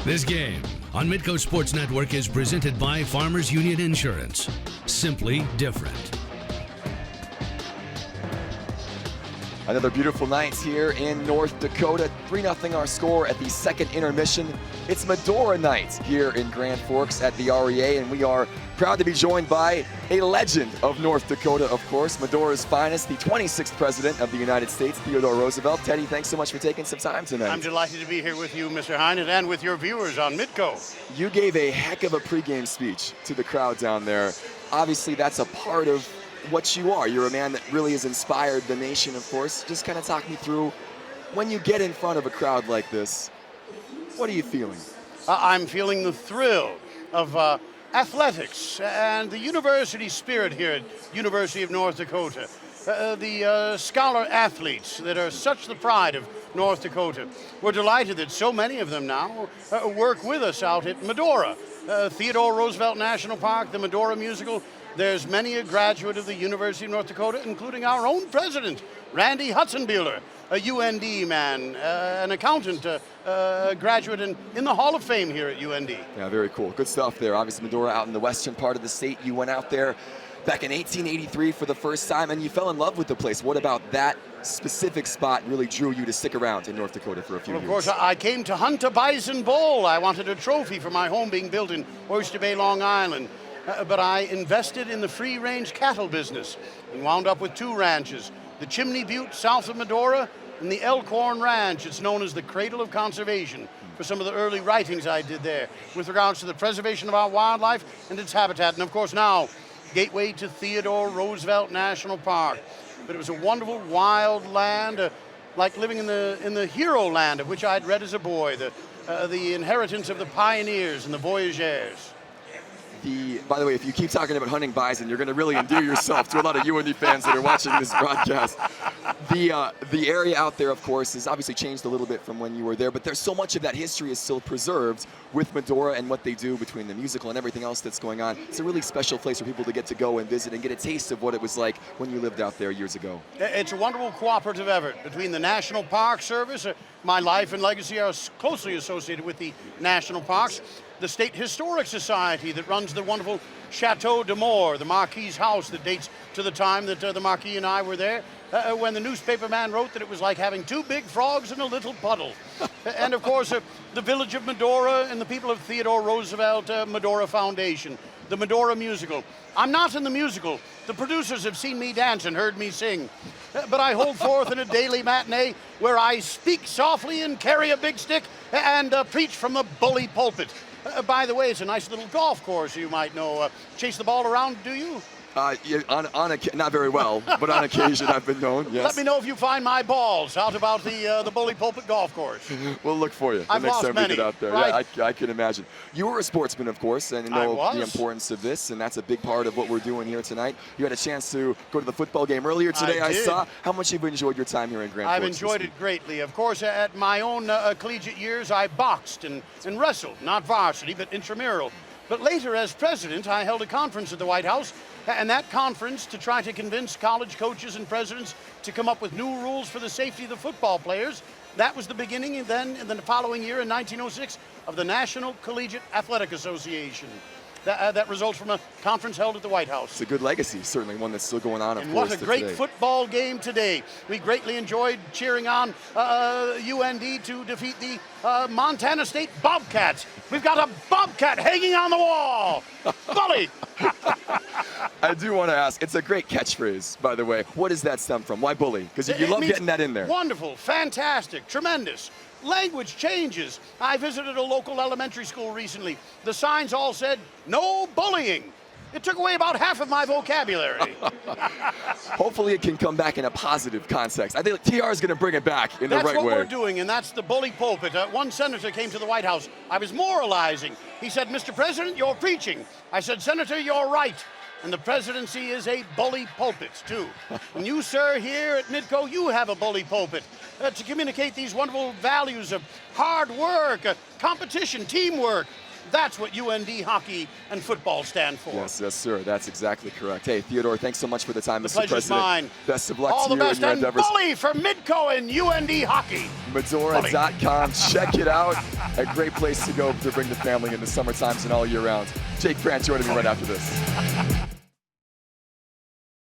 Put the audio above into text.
This game on Midco Sports Network is presented by Farmers Union Insurance. Simply different. Another beautiful night here in North Dakota. 3-0 our score at the second intermission. It's Medora Night here in Grand Forks at the REA, and we are proud to be joined by a legend of North Dakota, of course, Medora's finest, the 26th President of the United States, Theodore Roosevelt. Teddy, thanks so much for taking some time tonight. I'm delighted to be here with you, Mr. Heinert, and with your viewers on Midco. You gave a heck of a pregame speech to the crowd down there. Obviously, that's a part of what you are. You're a man that really has inspired the nation, of course. Just kind of talk me through, when you get in front of a crowd like this, what are you feeling? I'm feeling the thrill of athletics and the university spirit here at University of North Dakota. The scholar athletes that are such the pride of North Dakota. We're delighted that so many of them now work with us out at Medora. Theodore Roosevelt National Park, the Medora Musical. There's many a graduate of the University of North Dakota, including our own president, Randy Hutzenbuehler, a UND man, an accountant, graduate in the Hall of Fame here at UND. Yeah, very cool. Good stuff there. Obviously, Medora out in the western part of the state. You went out there back in 1883 for the first time, and you fell in love with the place. What about that specific spot really drew you to stick around in North Dakota for a few years? Of course, I came to hunt a bison bull. I wanted a trophy for my home being built in Oyster Bay, Long Island. But I invested in the free-range cattle business and wound up with 2 ranches, the Chimney Butte south of Medora and the Elkhorn Ranch. It's known as the Cradle of Conservation for some of the early writings I did there with regards to the preservation of our wildlife and its habitat. And of course now, gateway to Theodore Roosevelt National Park. But it was a wonderful wild land, like living in the hero land of which I'd read as a boy, the inheritance of the pioneers and the voyageurs. By the way, if you keep talking about hunting bison, you're going to really endear yourself to a lot of UND fans that are watching this broadcast. The area out there, of course, has obviously changed a little bit from when you were there, but there's so much of that history is still preserved with Medora and what they do between the musical and everything else that's going on. It's a really special place for people to get to go and visit and get a taste of what it was like when you lived out there years ago. It's a wonderful cooperative effort between the National Park Service. My life and legacy are closely associated with the national parks. The State Historic Society that runs the wonderful Chateau de Moore, the Marquis's house that dates to the time that the Marquis and I were there, when the newspaper man wrote that it was like having 2 big frogs in a little puddle. And of course, the village of Medora and the people of Theodore Roosevelt Medora Foundation, the Medora Musical. I'm not in the musical. The producers have seen me dance and heard me sing. But I hold forth in a daily matinee where I speak softly and carry a big stick and preach from the bully pulpit. By the way, it's a nice little golf course, you might know. Chase the ball around, do you? Yeah, not very well, but on occasion I've been known, yes. Let me know if you find my balls out about the Bully Pulpit golf course. We'll look for you the I've next lost time many, we get out there. right? Yeah, I can imagine. You were a sportsman, of course, and know the importance of this, and that's a big part of what we're doing here tonight. You had a chance to go to the football game earlier today, I saw. How much have you enjoyed your time here in Grand Forks? I've enjoyed it greatly. Of course, at my own collegiate years, I boxed and wrestled, not varsity, but intramural. But later, as president, I held a conference at the White House, and that conference to try to convince college coaches and presidents to come up with new rules for the safety of the football players. That was the beginning, and then in the following year, in 1906, of the National Collegiate Athletic Association. That results from a conference held at the White House. It's a good legacy, certainly one that's still going on, of course. And what a great football game today. We greatly enjoyed cheering on UND to defeat the Montana State Bobcats. We've got a Bobcat hanging on the wall. Bully! I do want to ask, it's a great catchphrase, by the way. What does that stem from? Why bully? Because you love getting that in there. Wonderful, fantastic, tremendous. Language changes. I visited a local elementary school recently. The signs all said, "No bullying." It took away about half of my vocabulary. Hopefully it can come back in a positive context. I think TR is going to bring it back in the right way. That's what we're doing, and that's the bully pulpit. One senator came to the White House. I was moralizing. He said, "Mr. President, you're preaching." I said, "Senator, you're right." And the presidency is a bully pulpit, too. And you, sir, here at Midco, you have a bully pulpit to communicate these wonderful values of hard work, competition, teamwork, That's what UND hockey and football stand for. Yes, sir. That's exactly correct. Hey, Theodore, thanks so much for the time, The Mr. pleasure's President. mine. Best of luck All to the you best, in your and endeavors. bully for Midco and UND hockey. Medora.com. Check it out. A great place to go to bring the family in the summer times and all year round. Jake Grant joining me right after this.